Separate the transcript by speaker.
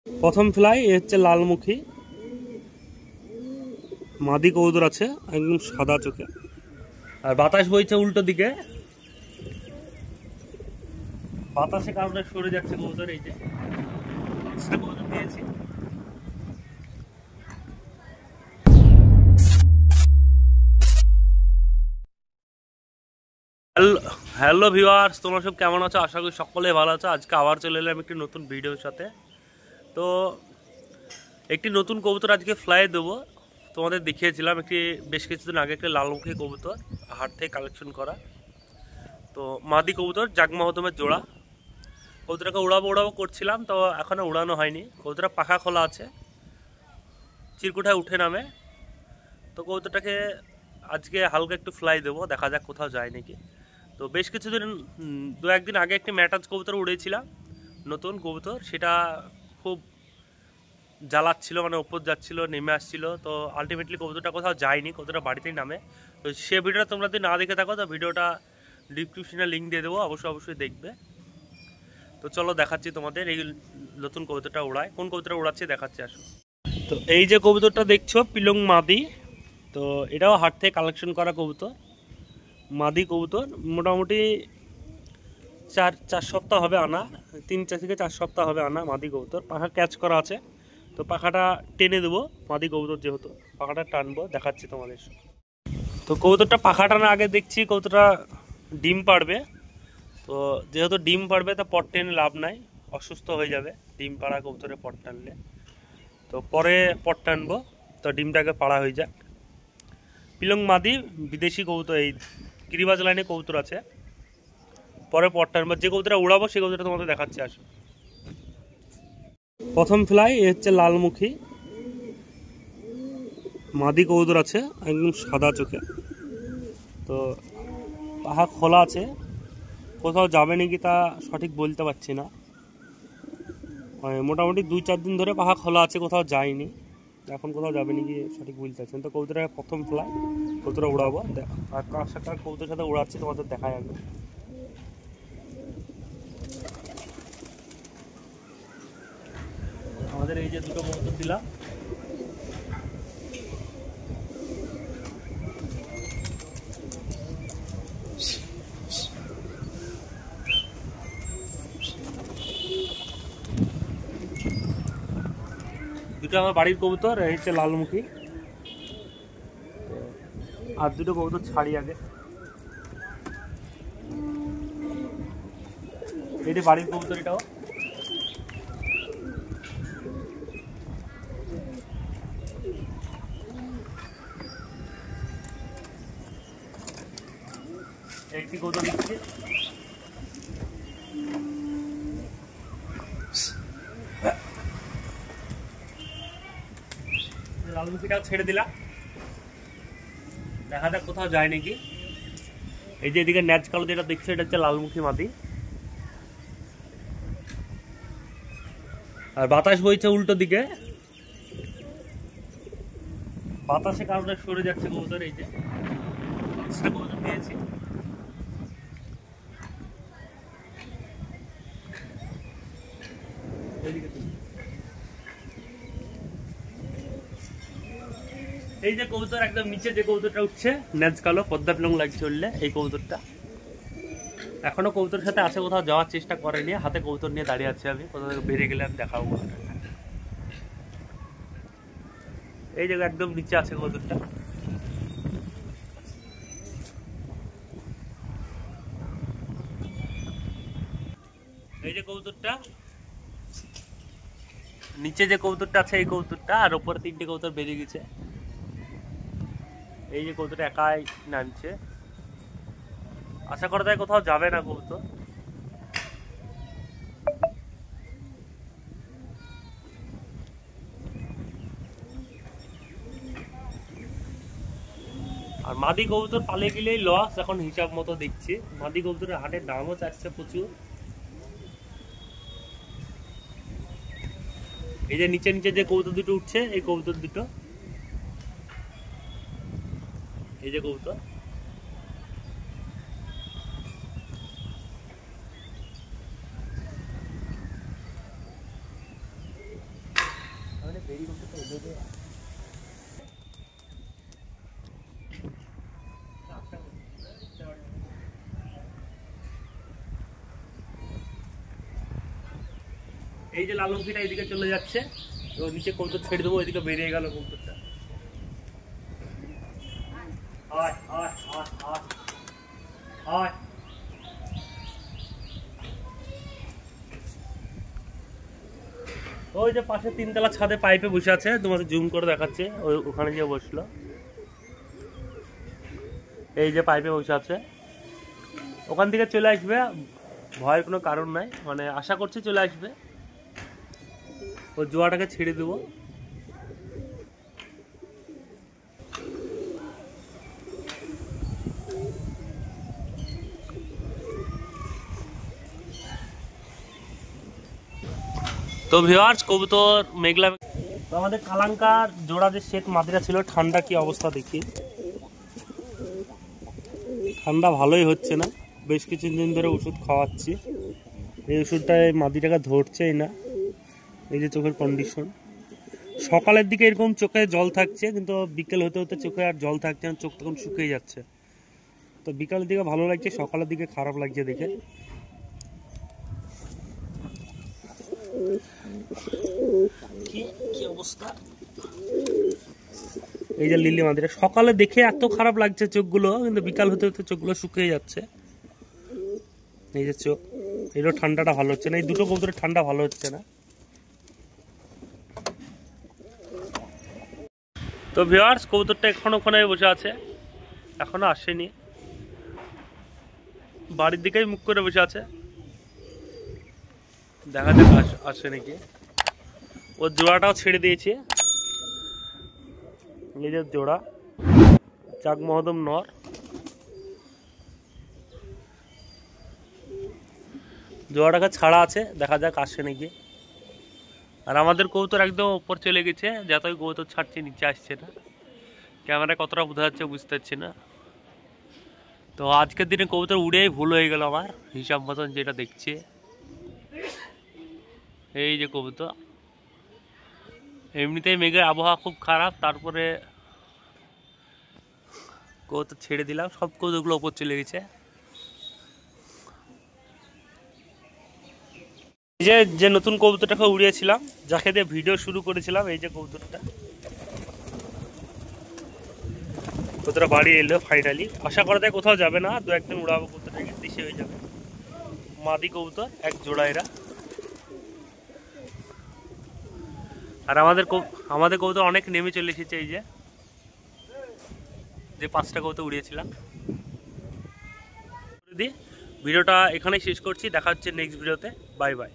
Speaker 1: প্রথম ফ্লাই এ হচ্ছে লালমুখী মাদি কবুতর আছে একদম সাদা চোখে, আর বাতাস বইছে উল্টো দিকে, বাতাসের কারণে সরে যাচ্ছে কবুতর। এই যে কবুতর দিয়েছি। হ্যালো ভিউয়ার্স, তোমরা সব কেমন আছো? আশা করি সকলে ভালো আছো। আজকে আবার চলে এলাম একটি নতুন ভিডিওর সাথে। তো একটি নতুন কবুতর আজকে ফ্লাই দেবো। তোমাদের দেখিয়েছিলাম একটি বেশ কিছুদিন আগে একটি লালমুখী কবুতর হাট থেকে কালেকশন করা। তো মাদি কবুতর জাগমা হতমের জোড়া। কবুতরটাকে উড়াবো করছিলাম, তো এখনও উড়ানো হয়নি। কবুতরটা পাখা খোলা আছে, চিরকুটায় উঠে নামে। তো কবুতরটাকে আজকে হালকা একটু ফ্লাই দেবো, দেখা যাক কোথাও যায় নাকি। তো বেশ কিছুদিন দু একদিন আগে একটি ম্যাটাজ কবুতর উড়েছিলাম, নতুন কবুতর। সেটা খুব জ্বালাচ্ছিল, মানে ওপর যাচ্ছিল, নেমে আসছিল। তো আলটিমেটলি কবুতরটা কোথাও যায়নি, কবুতরটা বাড়িতেই নামে। তো সে ভিডিওটা তোমরা যদি না দেখে থাকো, তো ভিডিওটা ডিসক্রিপশনে লিঙ্ক দিয়ে দেবো, অবশ্যই দেখবে। তো চলো দেখাচ্ছি তোমাদের এই নতুন কবুতরটা উড়ায়। কোন কবুতরটা উড়াচ্ছে দেখাচ্ছি, আসো। তো এই যে কবুতরটা দেখছো পিলং মাদি, তো এটাও হাট থেকে কালেকশন করা কবুতর, মাদি কবুতর। মোটামুটি চার সপ্তাহ হবে আনা, 3 থেকে 4 সপ্তাহ হবে আনা মাদি কবুতর। পাখা ক্যাচ করা আছে, তো পাখাটা টেনে দেবো। মাদি কবুতর যেহেতু পাখাটা টানবো, দেখাচ্ছি তোমাদের। তো কবুতরটা পাখা টানার আগে দেখছি কবুতরটা ডিম পাড়বে। তো যেহেতু ডিম পাড়বে, তা পট টেনে লাভ নাই, অসুস্থ হয়ে যাবে ডিম পাড়া কবুতরে পট টানলে। তো পরে পট টানবো, তো ডিমটাকে পাড়া হয়ে যাক। পিলং মাদি বিদেশি কবুতর, এই গিরিবাজ লাইনে কবুতর আছে। পরে পট টানবো, যে কবুতরটা উড়াবো সেই কবুতরটা তোমাদের দেখাচ্ছি, আসো। প্রথম ফ্লাই এ হচ্ছে লালমুখী মাদি কবুতর আছে একদম সাদা চোখে। তো পাখা খোলা আছে, কোথাও যাবে নাকি তা সঠিক বলতে পারছি না। মোটামুটি 2-4 দিন ধরে পাখা খোলা আছে, কোথাও যায়নি। এখন কোথাও যাবে নাকি সঠিক বলতে পারছেন। তো কবুতরটা প্রথম ফ্লাই, কবুতরটা উড়াবো। আর কার সাথে কবুতরের সাথে উড়াচ্ছি তোমাদের দেখা যাবে। আমাদের এই যে দুটো কবুতর দিলাম, দুটো আমার বাড়ির কবুতর। এই হচ্ছে লালমুখী, আর দুটো কবুতর ছাড়ি আগে। এইটা বাড়ির কবুতর, এটাও। একটি কবুতর দিচ্ছি, লালমুখীটাও ছেড়ে দিলাম, দেখা যাক কোথাও যায় নাকি। এই যে এদিকে ন্যাচ কালো যেটা দেখছো, এটা হচ্ছে লালমুখী মাদি। আর বাতাস বইছে উল্টো দিকে, বাতাসের কারণে সরে যাচ্ছে কবুতর। এই যে কবুতর দিয়েছি। এই যে কবুতর একদম নিচে যে কবুতরটা উঠছে, ন্যাচ কালো পদ্মা পিলং লাগছে উঠলে, এই কবুতরটা এখনো কবুতরের সাথে আছে, কোথাও যাওয়ার চেষ্টা করেনি। হাতে কবুতর নিয়ে দাঁড়িয়ে আছি আমি, কোথাও বেরিয়ে গেলে আমি দেখাবো। এই জায়গা একদম নিচে আছে কবুতরটা। এই যে কবুতরটা নিচে যে কবুতরটা আছে, এই কবুতরটা, আর ওপরে 3টে কবুতর বেরিয়ে গেছে। এই যে কবুতরটা একাই নামছে, আশা করা যায় কোথাও যাবে না কবুতর। আর মাদি কবুতর পালে গেলেই লস, এখন হিসাব মতো দেখছি। মাদি কবুতরের হাটের দামও চাচ্ছে প্রচুর। এই যে নিচে নিচে যে কবুতর দুটো উঠছে, এই কবুতর দুটো, এই যে কবুতর, এই যে লাল মুখিটা এদিকে চলে যাচ্ছে, তো নিচে কৌতুক ছেড়ে দেবো, এদিকে বেরিয়ে গেল কৌতুকটা। ওই যে পাশে 3 তলা ছাদে পাইপে বসে আছে, তোমাদের জুম করে দেখাচ্ছে, ওখানে গিয়ে বসলো। এই যে পাইপে বসে আছে, ওখান থেকে চলে আসবে, ভয়ের কোনো কারণ নাই, মানে আশা করছি চলে আসবে। ও জোয়াটাকে ছেড়ে দেবো। তো ভিউয়ার্স, কবুতর মেঘলা, তো আমাদের কালাঙ্কার জোড়া যে শেখ মাদিরা ছিল, ঠান্ডা কি অবস্থা দেখি। ঠান্ডা ভালোই হচ্ছে না, বেশ কিছুদিন ধরে ওষুধ খাওয়াচ্ছি, এই ওষুধটা এই মাদিটাকে ধরছেই না। এই যে চোখের কন্ডিশন, সকালের দিকে এরকম চোখে জল থাকছে, কিন্তু বিকেল হতে হতে চোখে আর জল থাকছে না, চোখ তখন শুকিয়ে যাচ্ছে। তো বিকালের দিকে ভালো লাগছে, সকালের দিকে খারাপ লাগছে দেখে। কি অবস্থা, এই যে লিলি মাদিরা, সকালে দেখে এত খারাপ লাগছে চোখগুলো, কিন্তু বিকাল হতে হতে চোখগুলো শুকিয়ে যাচ্ছে। এই যে চোখ, এরও ঠান্ডাটা ভালো হচ্ছে না, এই দুটো কবুতরের ঠান্ডা ভালো হচ্ছে না। তো ভিউয়ার্স, কবুতরটা এখনো ওখানে বসে আছে, এখনো আসেনি, বাড়ির দিকেই মুখ করে বসে আছে, দেখা যাক আসে নাকি। ওর জোড়াটাও ছেড়ে দিয়েছে, এই যে জোড়া চাক মহদম নর, জোড়াটাকে ছাড়া আছে, দেখা যাক আসে নাকি। আর আমাদের কবুতর একদম উপর চলে গেছে, যতই কবুতর ছাড়ছে নিচে আসছে না, ক্যামেরায় কতটা বোঝা যাচ্ছে বুঝতে পারছি না। তো আজকের দিনে কবুতর উড়েই ভুল হয়ে গেল আমার হিসাব মতন যেটা দেখছি। এই যে কবুতর, এমনিতেই মেঘের আবহাওয়া খুব খারাপ, তারপরে কবুতর ছেড়ে দিলাম, সব কবুতরগুলো ওপর চলে গেছে। এই যে নতুন কবুতরটাকে উড়িয়েছিলাম, যাকে দিয়ে ভিডিও শুরু করেছিলাম, এই যে কবুতরটা, কবুতরটা বাড়ি এলো ফাইনালি। আশা করা যায় কোথাও যাবে না, 2-1 দিন উড়াবো, কবুতরটাকে দেশে হয়ে যাবে। মাদি কবুতর, এক জোড়া এরা। আর আমাদের কবুতর অনেক নেমে চলে এসেছে, এই যে 5টা কবুতর উড়িয়েছিলাম। ভিডিওটা এখানেই শেষ করছি, দেখা হচ্ছে নেক্সট ভিডিওতে, বাই বাই।